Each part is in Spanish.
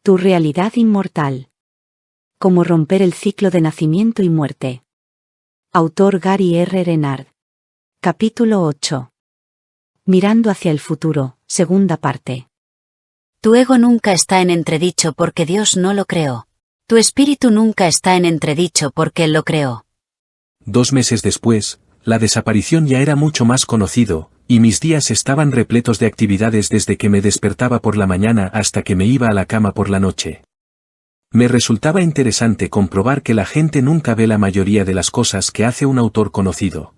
Tu realidad inmortal. Cómo romper el ciclo de nacimiento y muerte. Autor Gary R. Renard. Capítulo 8. Mirando hacia el futuro, segunda parte. Tu ego nunca está en entredicho porque Dios no lo creó. Tu espíritu nunca está en entredicho porque Él lo creó. 2 meses después, la desaparición ya era mucho más conocido, y mis días estaban repletos de actividades desde que me despertaba por la mañana hasta que me iba a la cama por la noche. Me resultaba interesante comprobar que la gente nunca ve la mayoría de las cosas que hace un autor conocido.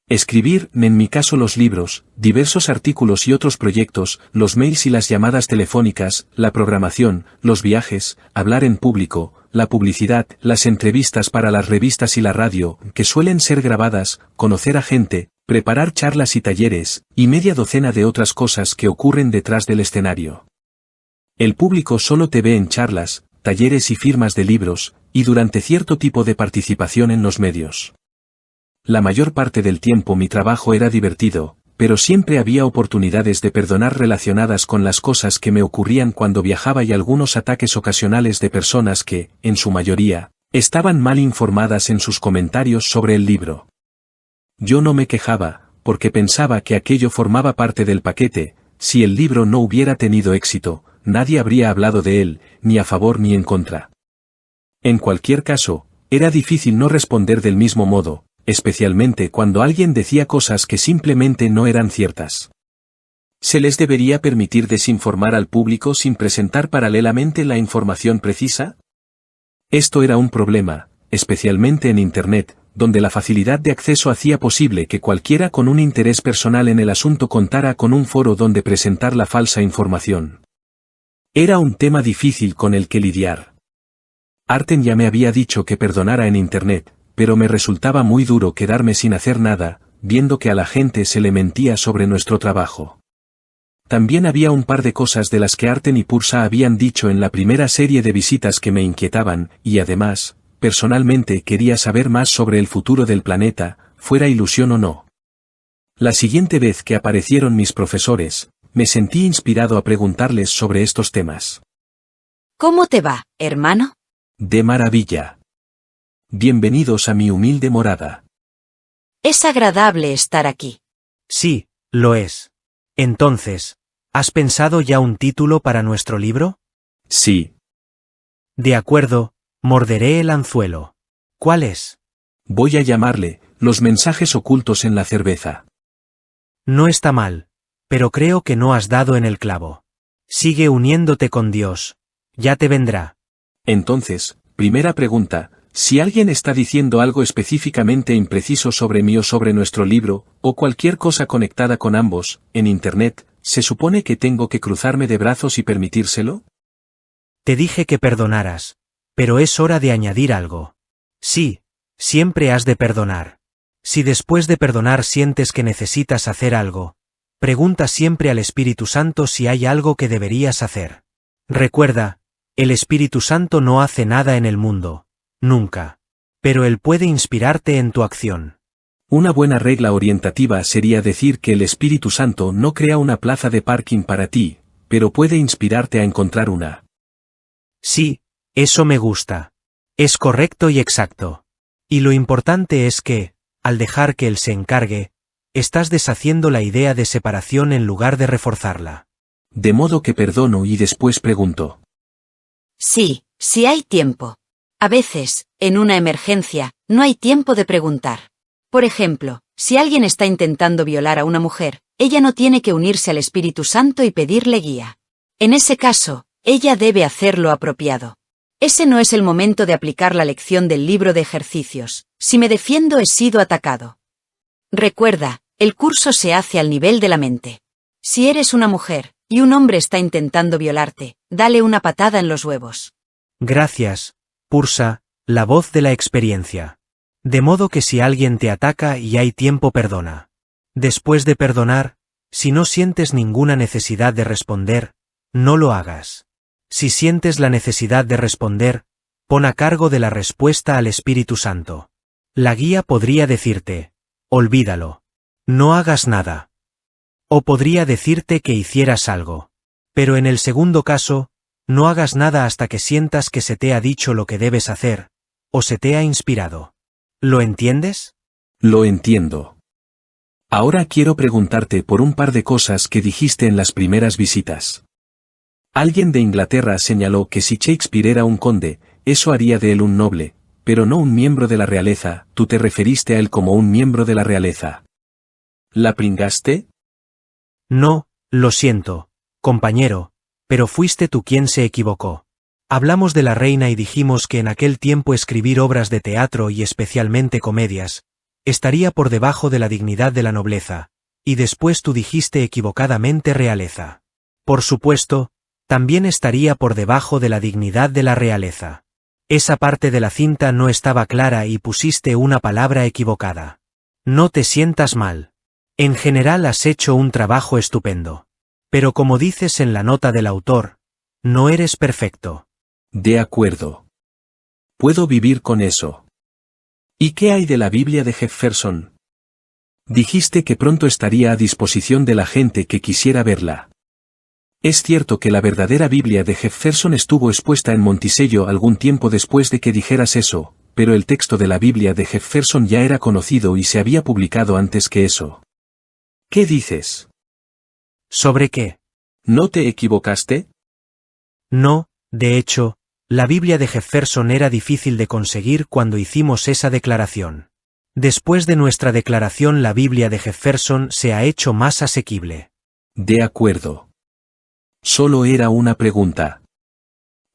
Escribir, en mi caso los libros, diversos artículos y otros proyectos, los mails y las llamadas telefónicas, la programación, los viajes, hablar en público, la publicidad, las entrevistas para las revistas y la radio, que suelen ser grabadas, conocer a gente, preparar charlas y talleres, y media docena de otras cosas que ocurren detrás del escenario. El público solo te ve en charlas, talleres y firmas de libros, y durante cierto tipo de participación en los medios. La mayor parte del tiempo mi trabajo era divertido, pero siempre había oportunidades de perdonar relacionadas con las cosas que me ocurrían cuando viajaba y algunos ataques ocasionales de personas que, en su mayoría, estaban mal informadas en sus comentarios sobre el libro. Yo no me quejaba, porque pensaba que aquello formaba parte del paquete. Si el libro no hubiera tenido éxito, nadie habría hablado de él, ni a favor ni en contra. En cualquier caso, era difícil no responder del mismo modo, especialmente cuando alguien decía cosas que simplemente no eran ciertas. ¿Se les debería permitir desinformar al público sin presentar paralelamente la información precisa? Esto era un problema, especialmente en Internet, donde la facilidad de acceso hacía posible que cualquiera con un interés personal en el asunto contara con un foro donde presentar la falsa información. Era un tema difícil con el que lidiar. Arten ya me había dicho que perdonara en Internet, pero me resultaba muy duro quedarme sin hacer nada, viendo que a la gente se le mentía sobre nuestro trabajo. También había un par de cosas de las que Arten y Pursa habían dicho en la primera serie de visitas que me inquietaban, y además, personalmente quería saber más sobre el futuro del planeta, fuera ilusión o no. La siguiente vez que aparecieron mis profesores, me sentí inspirado a preguntarles sobre estos temas. ¿Cómo te va, hermano? De maravilla. Bienvenidos a mi humilde morada. Es agradable estar aquí. Sí, lo es. Entonces, ¿has pensado ya un título para nuestro libro? Sí. De acuerdo, morderé el anzuelo. ¿Cuál es? Voy a llamarle, Los mensajes ocultos en la cerveza. No está mal, pero creo que no has dado en el clavo. Sigue uniéndote con Dios. Ya te vendrá. Entonces, primera pregunta, si alguien está diciendo algo específicamente impreciso sobre mí o sobre nuestro libro, o cualquier cosa conectada con ambos, en Internet, ¿se supone que tengo que cruzarme de brazos y permitírselo? Te dije que perdonaras, pero es hora de añadir algo. Sí, siempre has de perdonar. Si después de perdonar sientes que necesitas hacer algo, pregunta siempre al Espíritu Santo si hay algo que deberías hacer. Recuerda, el Espíritu Santo no hace nada en el mundo, nunca. Pero Él puede inspirarte en tu acción. Una buena regla orientativa sería decir que el Espíritu Santo no crea una plaza de parking para ti, pero puede inspirarte a encontrar una. Sí, eso me gusta. Es correcto y exacto. Y lo importante es que, al dejar que Él se encargue, estás deshaciendo la idea de separación en lugar de reforzarla. De modo que perdono y después pregunto. Sí, si hay tiempo. A veces, en una emergencia, no hay tiempo de preguntar. Por ejemplo, si alguien está intentando violar a una mujer, ella no tiene que unirse al Espíritu Santo y pedirle guía. En ese caso, ella debe hacer lo apropiado. Ese no es el momento de aplicar la lección del libro de ejercicios. Si me defiendo he sido atacado. Recuerda, el curso se hace al nivel de la mente. Si eres una mujer, y un hombre está intentando violarte, dale una patada en los huevos. Gracias, Pursa, la voz de la experiencia. De modo que si alguien te ataca y hay tiempo perdona. Después de perdonar, si no sientes ninguna necesidad de responder, no lo hagas. Si sientes la necesidad de responder, pon a cargo de la respuesta al Espíritu Santo. La guía podría decirte, olvídalo. No hagas nada. O podría decirte que hicieras algo. Pero en el segundo caso, No hagas nada hasta que sientas que se te ha dicho lo que debes hacer, o se te ha inspirado. ¿Lo entiendes? Lo entiendo. Ahora quiero preguntarte por un par de cosas que dijiste en las primeras visitas. Alguien de Inglaterra señaló que si Shakespeare era un conde, eso haría de él un noble, pero no un miembro de la realeza. Tú te referiste a él como un miembro de la realeza. ¿La pringaste? No, lo siento, compañero, pero fuiste tú quien se equivocó. Hablamos de la reina y dijimos que en aquel tiempo escribir obras de teatro y especialmente comedias, estaría por debajo de la dignidad de la nobleza, y después tú dijiste equivocadamente realeza. Por supuesto, también estaría por debajo de la dignidad de la realeza. Esa parte de la cinta no estaba clara y pusiste una palabra equivocada. No te sientas mal. En general has hecho un trabajo estupendo. Pero como dices en la nota del autor, no eres perfecto. De acuerdo. Puedo vivir con eso. ¿Y qué hay de la Biblia de Jefferson? Dijiste que pronto estaría a disposición de la gente que quisiera verla. Es cierto que la verdadera Biblia de Jefferson estuvo expuesta en Monticello algún tiempo después de que dijeras eso, pero el texto de la Biblia de Jefferson ya era conocido y se había publicado antes que eso. ¿Qué dices? ¿Sobre qué? ¿No te equivocaste? No, de hecho, la Biblia de Jefferson era difícil de conseguir cuando hicimos esa declaración. Después de nuestra declaración la Biblia de Jefferson se ha hecho más asequible. De acuerdo. Solo era una pregunta.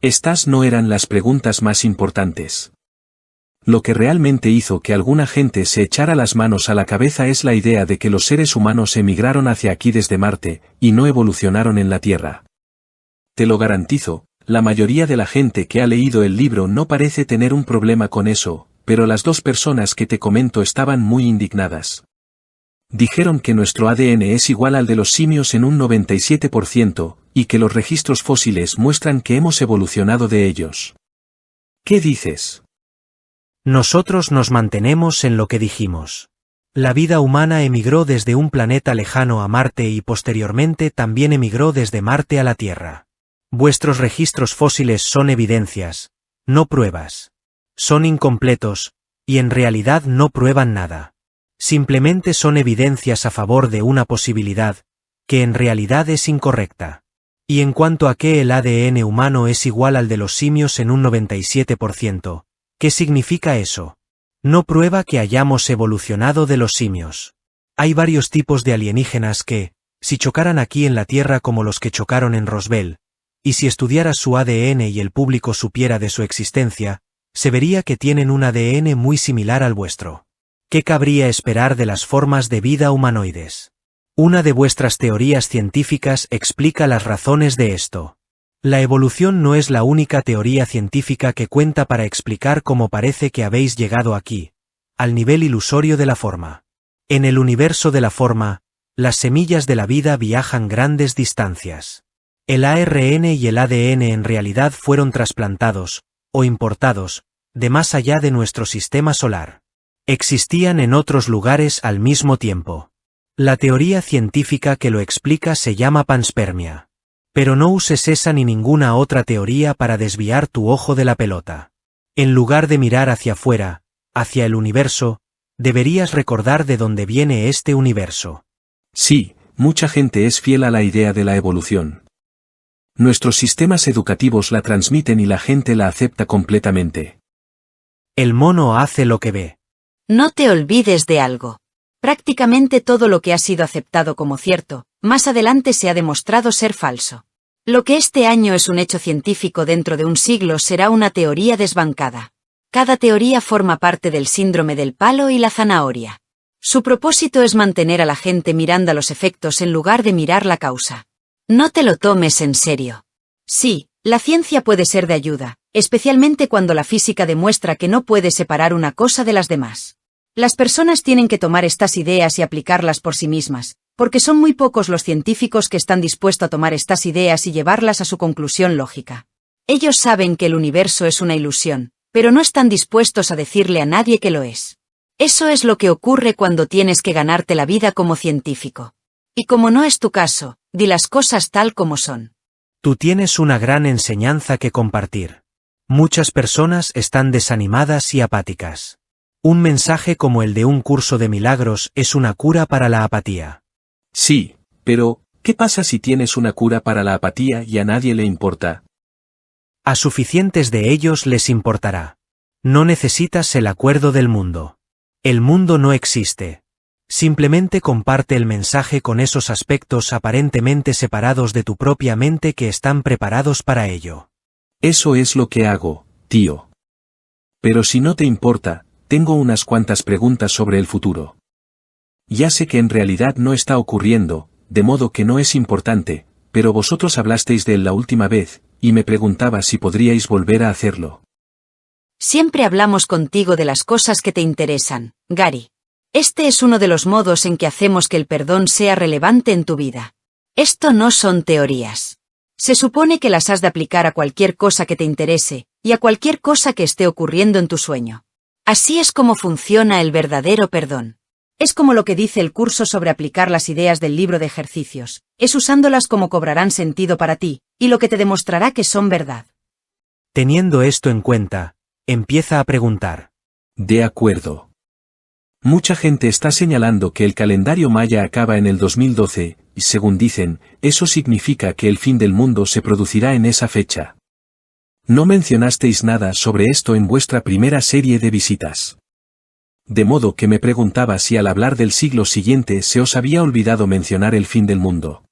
Estas no eran las preguntas más importantes. Lo que realmente hizo que alguna gente se echara las manos a la cabeza es la idea de que los seres humanos emigraron hacia aquí desde Marte, y no evolucionaron en la Tierra. Te lo garantizo, la mayoría de la gente que ha leído el libro no parece tener un problema con eso, pero las dos personas que te comento estaban muy indignadas. Dijeron que nuestro ADN es igual al de los simios en un 97%, y que los registros fósiles muestran que hemos evolucionado de ellos. ¿Qué dices? Nosotros nos mantenemos en lo que dijimos. La vida humana emigró desde un planeta lejano a Marte y posteriormente también emigró desde Marte a la Tierra. Vuestros registros fósiles son evidencias, no pruebas. Son incompletos, y en realidad no prueban nada. Simplemente son evidencias a favor de una posibilidad, que en realidad es incorrecta. Y en cuanto a que el ADN humano es igual al de los simios en un 97%, ¿qué significa eso? No prueba que hayamos evolucionado de los simios. Hay varios tipos de alienígenas que, si chocaran aquí en la Tierra como los que chocaron en Roswell, y si estudiaras su ADN y el público supiera de su existencia, se vería que tienen un ADN muy similar al vuestro. ¿Qué cabría esperar de las formas de vida humanoides? Una de vuestras teorías científicas explica las razones de esto. La evolución no es la única teoría científica que cuenta para explicar cómo parece que habéis llegado aquí, al nivel ilusorio de la forma. En el universo de la forma, las semillas de la vida viajan grandes distancias. El ARN y el ADN en realidad fueron trasplantados, o importados, de más allá de nuestro sistema solar. Existían en otros lugares al mismo tiempo. La teoría científica que lo explica se llama panspermia. Pero no uses esa ni ninguna otra teoría para desviar tu ojo de la pelota. En lugar de mirar hacia afuera, hacia el universo, deberías recordar de dónde viene este universo. Sí, mucha gente es fiel a la idea de la evolución. Nuestros sistemas educativos la transmiten y la gente la acepta completamente. El mono hace lo que ve. No te olvides de algo. Prácticamente todo lo que ha sido aceptado como cierto, más adelante se ha demostrado ser falso. Lo que este año es un hecho científico dentro de un siglo será una teoría desbancada. Cada teoría forma parte del síndrome del palo y la zanahoria. Su propósito es mantener a la gente mirando a los efectos en lugar de mirar la causa. No te lo tomes en serio. Sí, la ciencia puede ser de ayuda, especialmente cuando la física demuestra que no puede separar una cosa de las demás. Las personas tienen que tomar estas ideas y aplicarlas por sí mismas, porque son muy pocos los científicos que están dispuestos a tomar estas ideas y llevarlas a su conclusión lógica. Ellos saben que el universo es una ilusión, pero no están dispuestos a decirle a nadie que lo es. Eso es lo que ocurre cuando tienes que ganarte la vida como científico. Y como no es tu caso, di las cosas tal como son. Tú tienes una gran enseñanza que compartir. Muchas personas están desanimadas y apáticas. Un mensaje como el de un curso de milagros es una cura para la apatía. Sí, pero, ¿qué pasa si tienes una cura para la apatía y a nadie le importa? A suficientes de ellos les importará. No necesitas el acuerdo del mundo. El mundo no existe. Simplemente comparte el mensaje con esos aspectos aparentemente separados de tu propia mente que están preparados para ello. Eso es lo que hago, tío. Pero si no te importa, tengo unas cuantas preguntas sobre el futuro. Ya sé que en realidad no está ocurriendo, de modo que no es importante, pero vosotros hablasteis de él la última vez, y me preguntaba si podríais volver a hacerlo. Siempre hablamos contigo de las cosas que te interesan, Gary. Este es uno de los modos en que hacemos que el perdón sea relevante en tu vida. Esto no son teorías. Se supone que las has de aplicar a cualquier cosa que te interese, y a cualquier cosa que esté ocurriendo en tu sueño. Así es como funciona el verdadero perdón. Es como lo que dice el curso sobre aplicar las ideas del libro de ejercicios. Es usándolas como cobrarán sentido para ti, y lo que te demostrará que son verdad. Teniendo esto en cuenta, empieza a preguntar. De acuerdo. Mucha gente está señalando que el calendario maya acaba en el 2012, y según dicen, eso significa que el fin del mundo se producirá en esa fecha. No mencionasteis nada sobre esto en vuestra primera serie de visitas. De modo que me preguntaba si al hablar del siglo siguiente se os había olvidado mencionar el fin del mundo.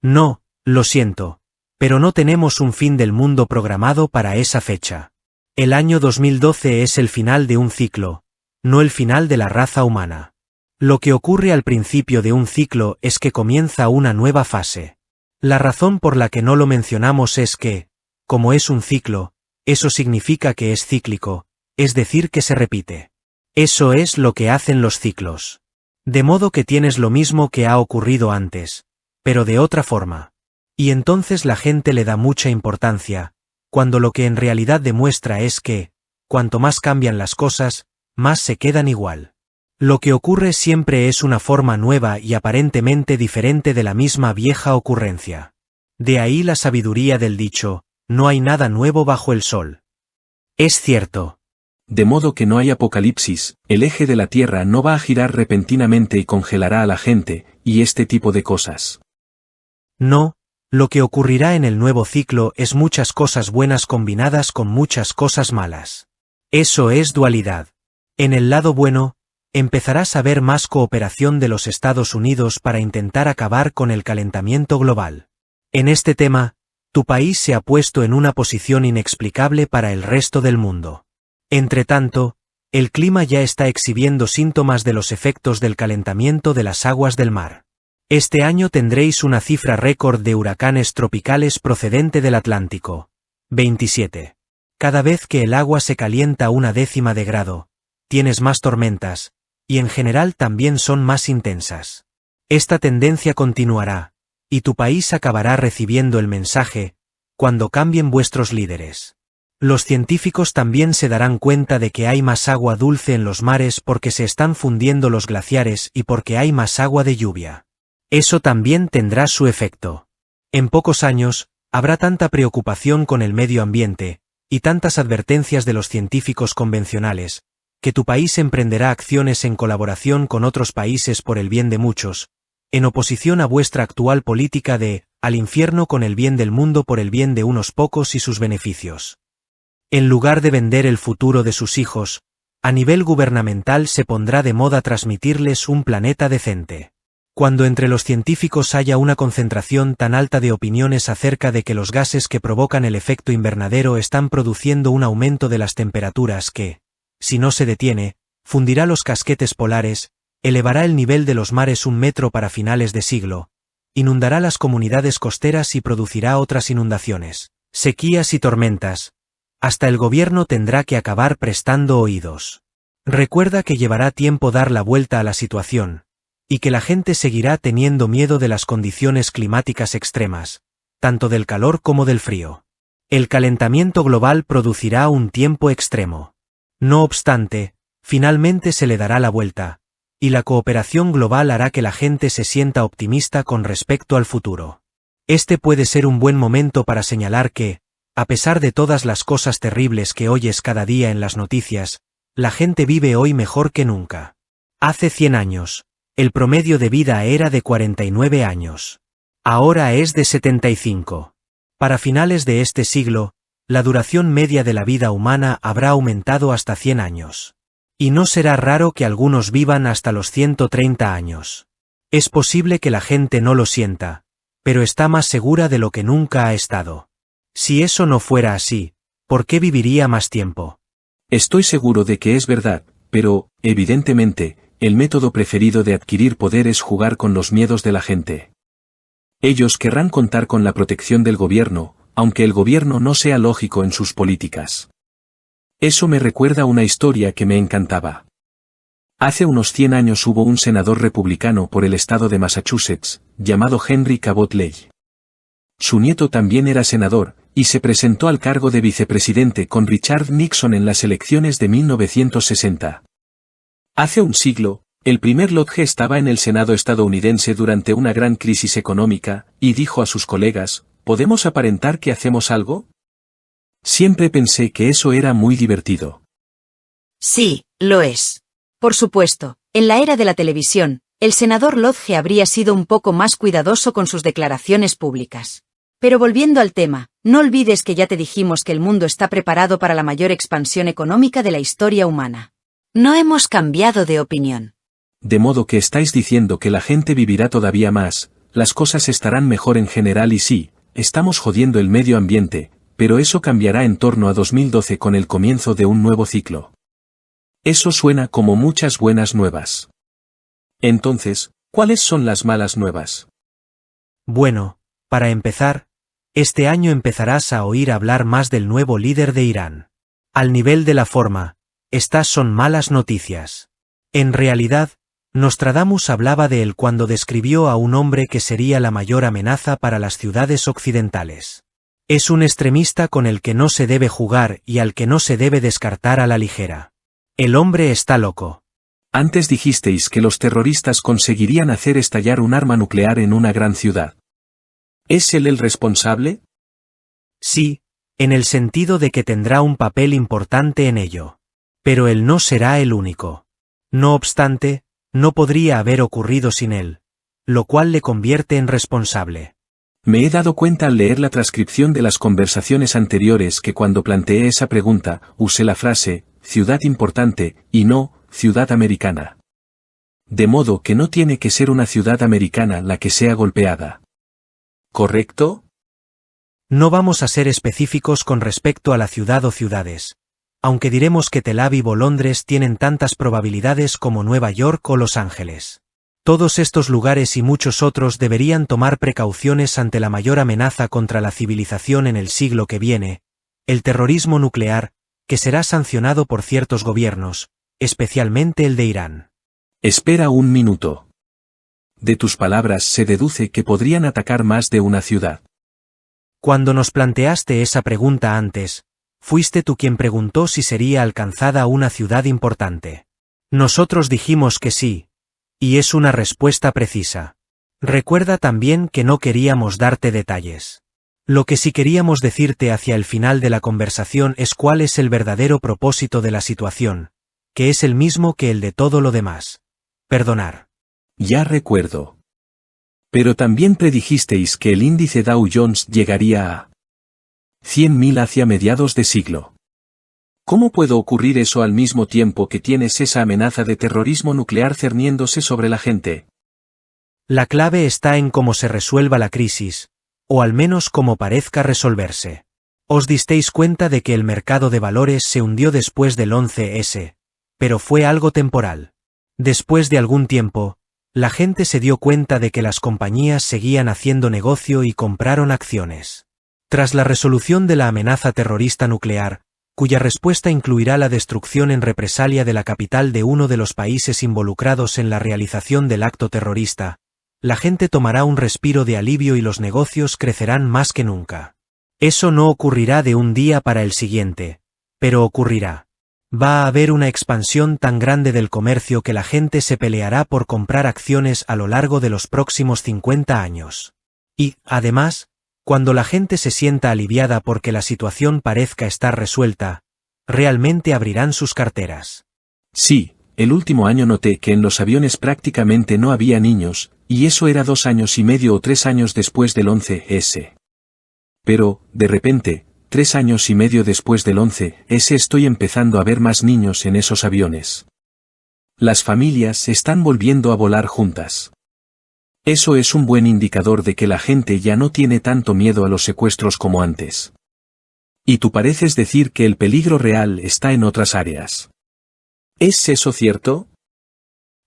No, lo siento, pero no tenemos un fin del mundo programado para esa fecha. El año 2012 es el final de un ciclo, no el final de la raza humana. Lo que ocurre al principio de un ciclo es que comienza una nueva fase. La razón por la que no lo mencionamos es que, como es un ciclo, eso significa que es cíclico, es decir que se repite. Eso es lo que hacen los ciclos. De modo que tienes lo mismo que ha ocurrido antes, pero de otra forma. Y entonces la gente le da mucha importancia, cuando lo que en realidad demuestra es que, cuanto más cambian las cosas, más se quedan igual. Lo que ocurre siempre es una forma nueva y aparentemente diferente de la misma vieja ocurrencia. De ahí la sabiduría del dicho, no hay nada nuevo bajo el sol. Es cierto. De modo que no hay apocalipsis, el eje de la Tierra no va a girar repentinamente y congelará a la gente, y este tipo de cosas. No, lo que ocurrirá en el nuevo ciclo es muchas cosas buenas combinadas con muchas cosas malas. Eso es dualidad. En el lado bueno, empezarás a ver más cooperación de los Estados Unidos para intentar acabar con el calentamiento global. En este tema, tu país se ha puesto en una posición inexplicable para el resto del mundo. Entretanto, el clima ya está exhibiendo síntomas de los efectos del calentamiento de las aguas del mar. Este año tendréis una cifra récord de huracanes tropicales procedente del Atlántico. 27. Cada vez que el agua se calienta 1/10 de grado, tienes más tormentas, y en general también son más intensas. Esta tendencia continuará, y tu país acabará recibiendo el mensaje, cuando cambien vuestros líderes. Los científicos también se darán cuenta de que hay más agua dulce en los mares porque se están fundiendo los glaciares y porque hay más agua de lluvia. Eso también tendrá su efecto. En pocos años, habrá tanta preocupación con el medio ambiente, y tantas advertencias de los científicos convencionales, que tu país emprenderá acciones en colaboración con otros países por el bien de muchos, en oposición a vuestra actual política de, al infierno con el bien del mundo por el bien de unos pocos y sus beneficios. En lugar de vender el futuro de sus hijos, a nivel gubernamental se pondrá de moda transmitirles un planeta decente. Cuando entre los científicos haya una concentración tan alta de opiniones acerca de que los gases que provocan el efecto invernadero están produciendo un aumento de las temperaturas que, si no se detiene, fundirá los casquetes polares, elevará el nivel de los mares 1 metro para finales de siglo, inundará las comunidades costeras y producirá otras inundaciones, sequías y tormentas. Hasta el gobierno tendrá que acabar prestando oídos. Recuerda que llevará tiempo dar la vuelta a la situación, y que la gente seguirá teniendo miedo de las condiciones climáticas extremas, tanto del calor como del frío. El calentamiento global producirá un tiempo extremo. No obstante, finalmente se le dará la vuelta, y la cooperación global hará que la gente se sienta optimista con respecto al futuro. Este puede ser un buen momento para señalar que, a pesar de todas las cosas terribles que oyes cada día en las noticias, la gente vive hoy mejor que nunca. Hace 100 años, el promedio de vida era de 49 años. Ahora es de 75. Para finales de este siglo, la duración media de la vida humana habrá aumentado hasta 100 años. Y no será raro que algunos vivan hasta los 130 años. Es posible que la gente no lo sienta, pero está más segura de lo que nunca ha estado. Si eso no fuera así, ¿por qué viviría más tiempo? Estoy seguro de que es verdad, pero, evidentemente, el método preferido de adquirir poder es jugar con los miedos de la gente. Ellos querrán contar con la protección del gobierno, aunque el gobierno no sea lógico en sus políticas. Eso me recuerda una historia que me encantaba. Hace unos 100 años hubo un senador republicano por el estado de Massachusetts, llamado Henry Cabot Lodge. Su nieto también era senador, y se presentó al cargo de vicepresidente con Richard Nixon en las elecciones de 1960. Hace un siglo, el primer Lodge estaba en el Senado estadounidense durante una gran crisis económica, y dijo a sus colegas, ¿podemos aparentar que hacemos algo? Siempre pensé que eso era muy divertido. Sí, lo es. Por supuesto, en la era de la televisión, el senador Lodge habría sido un poco más cuidadoso con sus declaraciones públicas. Pero volviendo al tema, no olvides que ya te dijimos que el mundo está preparado para la mayor expansión económica de la historia humana. No hemos cambiado de opinión. De modo que estáis diciendo que la gente vivirá todavía más, las cosas estarán mejor en general y sí, estamos jodiendo el medio ambiente, pero eso cambiará en torno a 2012 con el comienzo de un nuevo ciclo. Eso suena como muchas buenas nuevas. Entonces, ¿cuáles son las malas nuevas? Bueno, para empezar, este año empezarás a oír hablar más del nuevo líder de Irán. Al nivel de la forma, estas son malas noticias. En realidad, Nostradamus hablaba de él cuando describió a un hombre que sería la mayor amenaza para las ciudades occidentales. Es un extremista con el que no se debe jugar y al que no se debe descartar a la ligera. El hombre está loco. Antes dijisteis que los terroristas conseguirían hacer estallar un arma nuclear en una gran ciudad. ¿Es él el responsable? Sí, en el sentido de que tendrá un papel importante en ello. Pero él no será el único. No obstante, no podría haber ocurrido sin él, lo cual le convierte en responsable. Me he dado cuenta al leer la transcripción de las conversaciones anteriores que cuando planteé esa pregunta, usé la frase, ciudad importante, y no, ciudad americana. De modo que no tiene que ser una ciudad americana la que sea golpeada. ¿Correcto? No vamos a ser específicos con respecto a la ciudad o ciudades, aunque diremos que Tel Aviv o Londres tienen tantas probabilidades como Nueva York o Los Ángeles. Todos estos lugares y muchos otros deberían tomar precauciones ante la mayor amenaza contra la civilización en el siglo que viene, el terrorismo nuclear, que será sancionado por ciertos gobiernos, especialmente el de Irán. Espera un minuto. De tus palabras se deduce que podrían atacar más de una ciudad. Cuando nos planteaste esa pregunta antes, fuiste tú quien preguntó si sería alcanzada una ciudad importante. Nosotros dijimos que sí, y es una respuesta precisa. Recuerda también que no queríamos darte detalles. Lo que sí queríamos decirte hacia el final de la conversación es cuál es el verdadero propósito de la situación, que es el mismo que el de todo lo demás. Perdonar. Ya recuerdo. Pero también predijisteis que el índice Dow Jones llegaría a 100.000 hacia mediados de siglo. ¿Cómo puede ocurrir eso al mismo tiempo que tienes esa amenaza de terrorismo nuclear cerniéndose sobre la gente? La clave está en cómo se resuelva la crisis, o al menos cómo parezca resolverse. Os disteis cuenta de que el mercado de valores se hundió después del 11S, pero fue algo temporal. Después de algún tiempo, la gente se dio cuenta de que las compañías seguían haciendo negocio y compraron acciones. Tras la resolución de la amenaza terrorista nuclear, cuya respuesta incluirá la destrucción en represalia de la capital de uno de los países involucrados en la realización del acto terrorista, la gente tomará un respiro de alivio y los negocios crecerán más que nunca. Eso no ocurrirá de un día para el siguiente, pero ocurrirá. Va a haber una expansión tan grande del comercio que la gente se peleará por comprar acciones a lo largo de los próximos 50 años. Y, además, cuando la gente se sienta aliviada porque la situación parezca estar resuelta, realmente abrirán sus carteras. Sí, el último año noté que en los aviones prácticamente no había niños, y eso era 2 años y medio o 3 años después del 11S. Pero, de repente, 3 años y medio después del 11S estoy empezando a ver más niños en esos aviones. Las familias están volviendo a volar juntas. Eso es un buen indicador de que la gente ya no tiene tanto miedo a los secuestros como antes. Y tú pareces decir que el peligro real está en otras áreas. ¿Es eso cierto?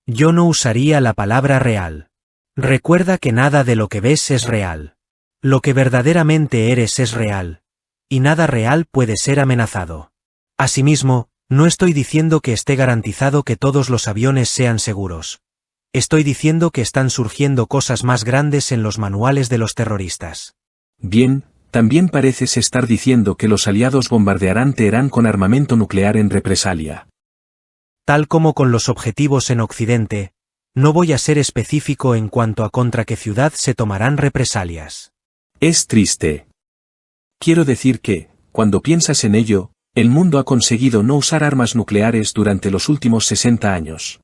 Yo no usaría la palabra real. Recuerda que nada de lo que ves es real. Lo que verdaderamente eres es real. Y nada real puede ser amenazado. Asimismo, no estoy diciendo que esté garantizado que todos los aviones sean seguros. Estoy diciendo que están surgiendo cosas más grandes en los manuales de los terroristas. Bien, también pareces estar diciendo que los aliados bombardearán Teherán con armamento nuclear en represalia. Tal como con los objetivos en Occidente, no voy a ser específico en cuanto a contra qué ciudad se tomarán represalias. Es triste. Quiero decir que, cuando piensas en ello, el mundo ha conseguido no usar armas nucleares durante los últimos 60 años.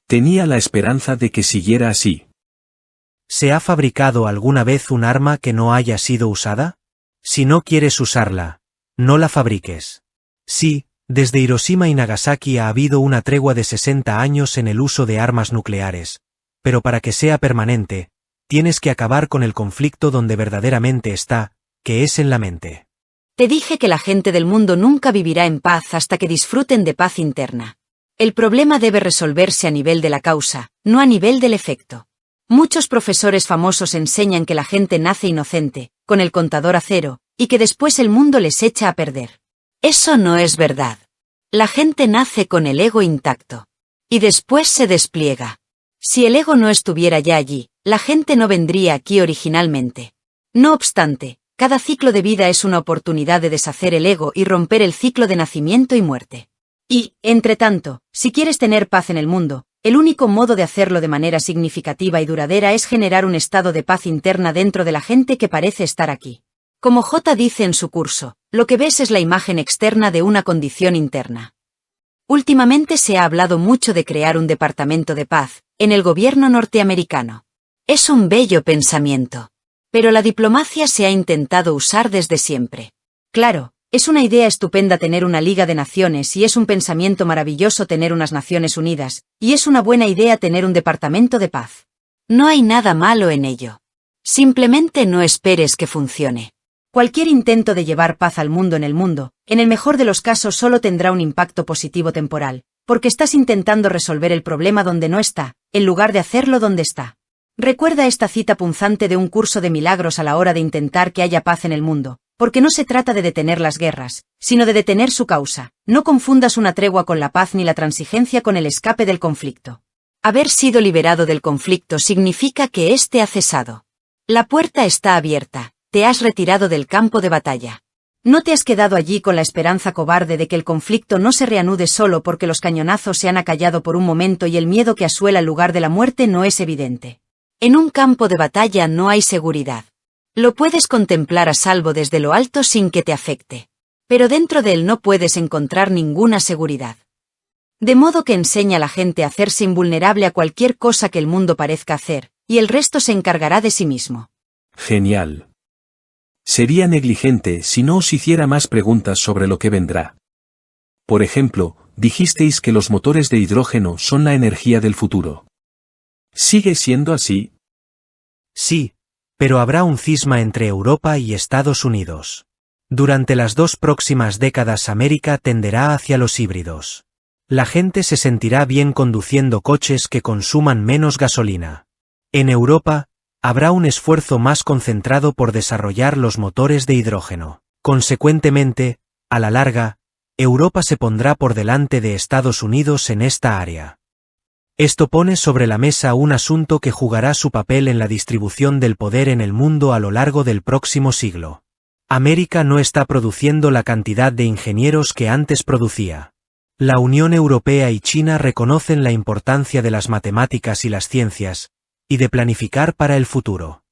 Tenía la esperanza de que siguiera así. ¿Se ha fabricado alguna vez un arma que no haya sido usada? Si no quieres usarla, no la fabriques. Sí, desde Hiroshima y Nagasaki ha habido una tregua de 60 años en el uso de armas nucleares, pero para que sea permanente, tienes que acabar con el conflicto donde verdaderamente está, que es en la mente. Te dije que la gente del mundo nunca vivirá en paz hasta que disfruten de paz interna. El problema debe resolverse a nivel de la causa, no a nivel del efecto. Muchos profesores famosos enseñan que la gente nace inocente, con el contador a cero, y que después el mundo les echa a perder. Eso no es verdad. La gente nace con el ego intacto. Y después se despliega. Si el ego no estuviera ya allí, la gente no vendría aquí originalmente. No obstante, cada ciclo de vida es una oportunidad de deshacer el ego y romper el ciclo de nacimiento y muerte. Y, entre tanto, si quieres tener paz en el mundo, el único modo de hacerlo de manera significativa y duradera es generar un estado de paz interna dentro de la gente que parece estar aquí. Como J dice en su curso, lo que ves es la imagen externa de una condición interna. Últimamente se ha hablado mucho de crear un departamento de paz, en el gobierno norteamericano. Es un bello pensamiento. Pero la diplomacia se ha intentado usar desde siempre. Claro, es una idea estupenda tener una Liga de Naciones y es un pensamiento maravilloso tener unas Naciones Unidas, y es una buena idea tener un departamento de paz. No hay nada malo en ello. Simplemente no esperes que funcione. Cualquier intento de llevar paz al mundo, en el mejor de los casos solo tendrá un impacto positivo temporal, porque estás intentando resolver el problema donde no está, en lugar de hacerlo donde está. Recuerda esta cita punzante de un curso de milagros a la hora de intentar que haya paz en el mundo, porque no se trata de detener las guerras, sino de detener su causa. No confundas una tregua con la paz ni la transigencia con el escape del conflicto. Haber sido liberado del conflicto significa que éste ha cesado. La puerta está abierta, te has retirado del campo de batalla. No te has quedado allí con la esperanza cobarde de que el conflicto no se reanude solo porque los cañonazos se han acallado por un momento y el miedo que asuela el lugar de la muerte no es evidente. En un campo de batalla no hay seguridad. Lo puedes contemplar a salvo desde lo alto sin que te afecte. Pero dentro de él no puedes encontrar ninguna seguridad. De modo que enseña a la gente a hacerse invulnerable a cualquier cosa que el mundo parezca hacer, y el resto se encargará de sí mismo. Genial. Sería negligente si no os hiciera más preguntas sobre lo que vendrá. Por ejemplo, dijisteis que los motores de hidrógeno son la energía del futuro. ¿Sigue siendo así? Sí, pero habrá un cisma entre Europa y Estados Unidos. Durante las 2 próximas décadas América tenderá hacia los híbridos. La gente se sentirá bien conduciendo coches que consuman menos gasolina. En Europa, habrá un esfuerzo más concentrado por desarrollar los motores de hidrógeno. Consecuentemente, a la larga, Europa se pondrá por delante de Estados Unidos en esta área. Esto pone sobre la mesa un asunto que jugará su papel en la distribución del poder en el mundo a lo largo del próximo siglo. América no está produciendo la cantidad de ingenieros que antes producía. La Unión Europea y China reconocen la importancia de las matemáticas y las ciencias, y de planificar para el futuro.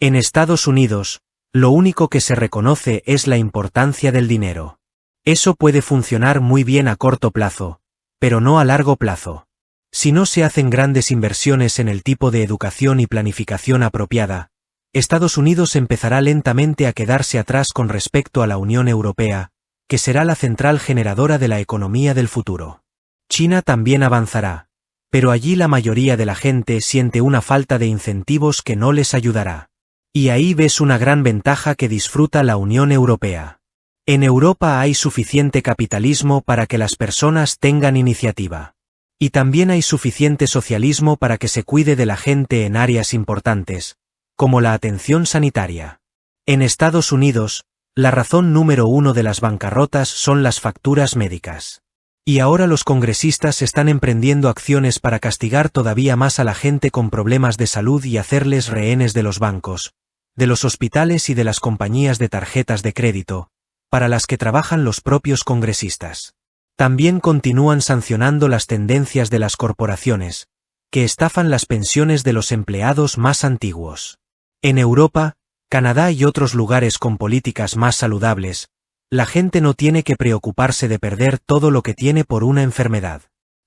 En Estados Unidos, lo único que se reconoce es la importancia del dinero. Eso puede funcionar muy bien a corto plazo, pero no a largo plazo. Si no se hacen grandes inversiones en el tipo de educación y planificación apropiada, Estados Unidos empezará lentamente a quedarse atrás con respecto a la Unión Europea, que será la central generadora de la economía del futuro. China también avanzará, pero allí la mayoría de la gente siente una falta de incentivos que no les ayudará. Y ahí ves una gran ventaja que disfruta la Unión Europea. En Europa hay suficiente capitalismo para que las personas tengan iniciativa. Y también hay suficiente socialismo para que se cuide de la gente en áreas importantes, como la atención sanitaria. En Estados Unidos, la razón número 1 de las bancarrotas son las facturas médicas. Y ahora los congresistas están emprendiendo acciones para castigar todavía más a la gente con problemas de salud y hacerles rehenes de los bancos, de los hospitales y de las compañías de tarjetas de crédito, para las que trabajan los propios congresistas. También continúan sancionando las tendencias de las corporaciones, que estafan las pensiones de los empleados más antiguos. En Europa, Canadá y otros lugares con políticas más saludables, la gente no tiene que preocuparse de perder todo lo que tiene por una enfermedad.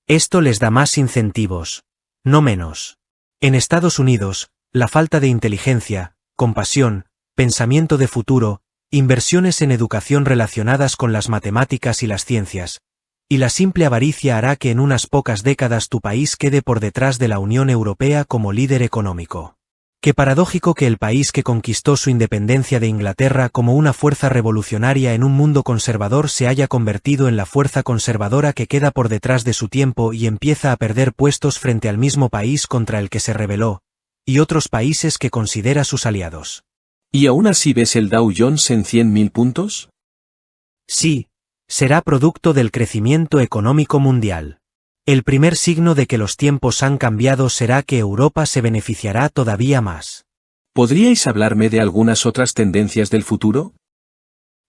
Esto les da más incentivos, no menos. En Estados Unidos, la falta de inteligencia, compasión, pensamiento de futuro, inversiones en educación relacionadas con las matemáticas y las ciencias, y la simple avaricia hará que en unas pocas décadas tu país quede por detrás de la Unión Europea como líder económico. Qué paradójico que el país que conquistó su independencia de Inglaterra como una fuerza revolucionaria en un mundo conservador se haya convertido en la fuerza conservadora que queda por detrás de su tiempo y empieza a perder puestos frente al mismo país contra el que se rebeló, y otros países que considera sus aliados. ¿Y aún así ves el Dow Jones en 100.000 puntos? Sí, será producto del crecimiento económico mundial. El primer signo de que los tiempos han cambiado será que Europa se beneficiará todavía más. ¿Podríais hablarme de algunas otras tendencias del futuro?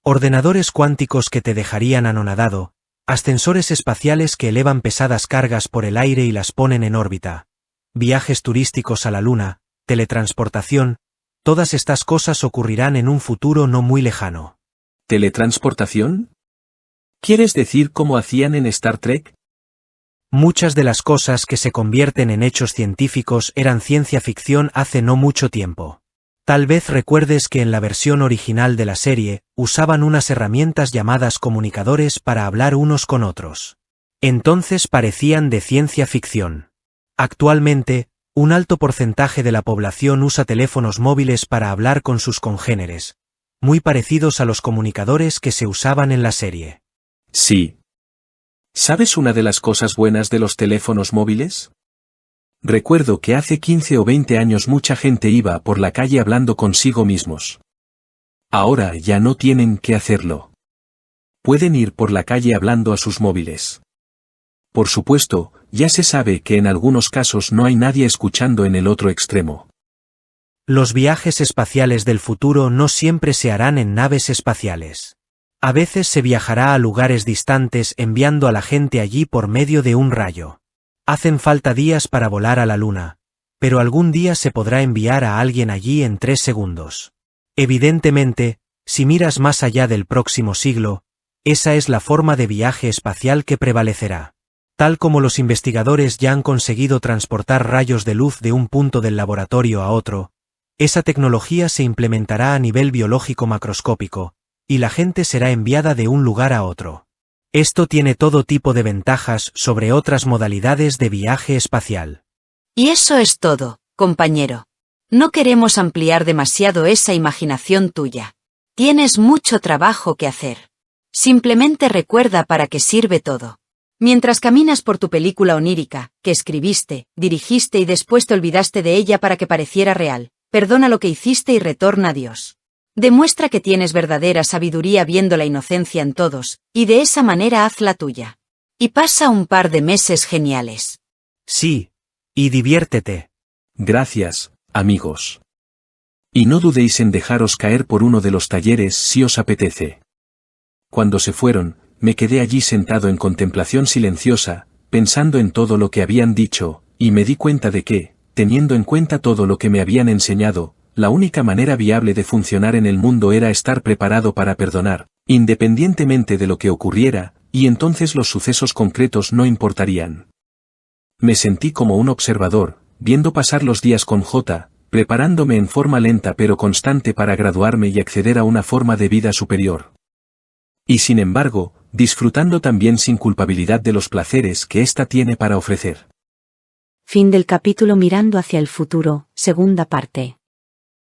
Ordenadores cuánticos que te dejarían anonadado, ascensores espaciales que elevan pesadas cargas por el aire y las ponen en órbita, viajes turísticos a la Luna, teletransportación, todas estas cosas ocurrirán en un futuro no muy lejano. ¿Teletransportación? ¿Quieres decir cómo hacían en Star Trek? Muchas de las cosas que se convierten en hechos científicos eran ciencia ficción hace no mucho tiempo. Tal vez recuerdes que en la versión original de la serie, usaban unas herramientas llamadas comunicadores para hablar unos con otros. Entonces parecían de ciencia ficción. Actualmente, un alto porcentaje de la población usa teléfonos móviles para hablar con sus congéneres, muy parecidos a los comunicadores que se usaban en la serie. Sí. ¿Sabes una de las cosas buenas de los teléfonos móviles? Recuerdo que hace 15 o 20 años mucha gente iba por la calle hablando consigo mismos. Ahora ya no tienen que hacerlo. Pueden ir por la calle hablando a sus móviles. Por supuesto, ya se sabe que en algunos casos no hay nadie escuchando en el otro extremo. Los viajes espaciales del futuro no siempre se harán en naves espaciales. A veces se viajará a lugares distantes enviando a la gente allí por medio de un rayo. Hacen falta días para volar a la Luna, pero algún día se podrá enviar a alguien allí en 3 segundos. Evidentemente, si miras más allá del próximo siglo, esa es la forma de viaje espacial que prevalecerá. Tal como los investigadores ya han conseguido transportar rayos de luz de un punto del laboratorio a otro, esa tecnología se implementará a nivel biológico macroscópico, y la gente será enviada de un lugar a otro. Esto tiene todo tipo de ventajas sobre otras modalidades de viaje espacial. Y eso es todo, compañero. No queremos ampliar demasiado esa imaginación tuya. Tienes mucho trabajo que hacer. Simplemente recuerda para qué sirve todo. Mientras caminas por tu película onírica, que escribiste, dirigiste y después te olvidaste de ella para que pareciera real, perdona lo que hiciste y retorna a Dios. Demuestra que tienes verdadera sabiduría viendo la inocencia en todos, y de esa manera haz la tuya. Y pasa un par de meses geniales. Sí, y diviértete. Gracias, amigos. Y no dudéis en dejaros caer por uno de los talleres si os apetece. Cuando se fueron, me quedé allí sentado en contemplación silenciosa, pensando en todo lo que habían dicho, y me di cuenta de que, teniendo en cuenta todo lo que me habían enseñado, la única manera viable de funcionar en el mundo era estar preparado para perdonar, independientemente de lo que ocurriera, y entonces los sucesos concretos no importarían. Me sentí como un observador, viendo pasar los días con J, preparándome en forma lenta pero constante para graduarme y acceder a una forma de vida superior. Y sin embargo, disfrutando también sin culpabilidad de los placeres que ésta tiene para ofrecer. Fin del capítulo Mirando hacia el futuro, segunda parte.